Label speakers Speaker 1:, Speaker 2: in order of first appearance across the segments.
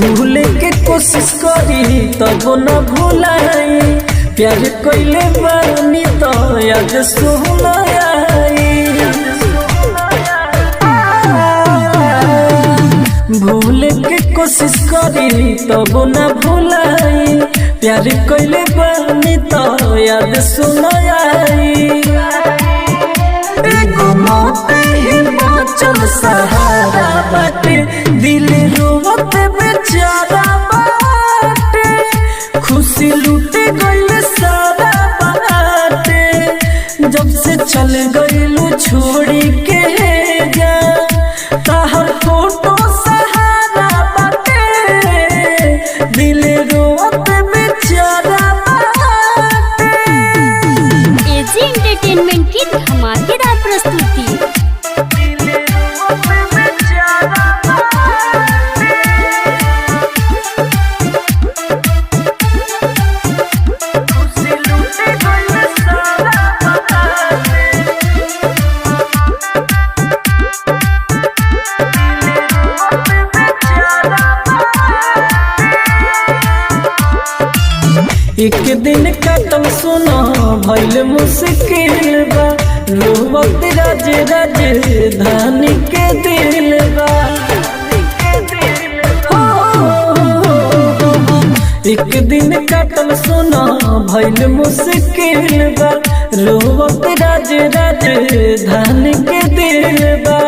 Speaker 1: भूले के कोशिश करी तब न भूलाई, प्यार कइले बानी तो याद सुनाई। भूले के कोशिश करी तब न भूलाई, प्यार कइले बानी तो याद सुनाई। एगो मौत ही बाँचल सहारा बाटे, दिल रोवत बेचारा बाटे, खुशी लूटे गइल सारा बाटे, जब से चल गइलू छोड़ी के जा, ताहर फोटो सहारा बाटे, दिल रोवत बेचारा बाटे।
Speaker 2: एजी एंटरटेनमेंट की धमाकेदार प्रस्तुति।
Speaker 1: एक दिन कटम सुना भइल मुश्किल बा, रोवत राज राजधानी के दिल बा। एक दिन कटम सुना भइल मुश्किल बा, रोवत राज राजधानी के दिल बा।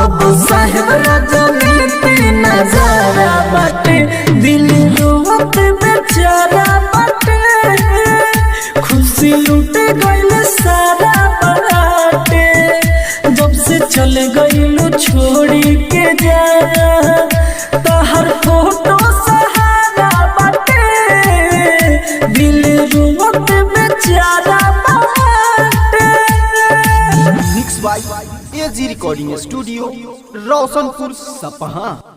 Speaker 1: अब साहेब राजा में नजारा बाटे, दिल रोवत बेचारा बाटे, खुशी लूटे गइल सारा बाटे, जब से चल गइलू छोड़ी के जा, ताहर फोटो सहारा बाटे, दिल रोवत बेचारा बाटे।
Speaker 3: Mix by AG recording studio, Roshanpur Sapaha.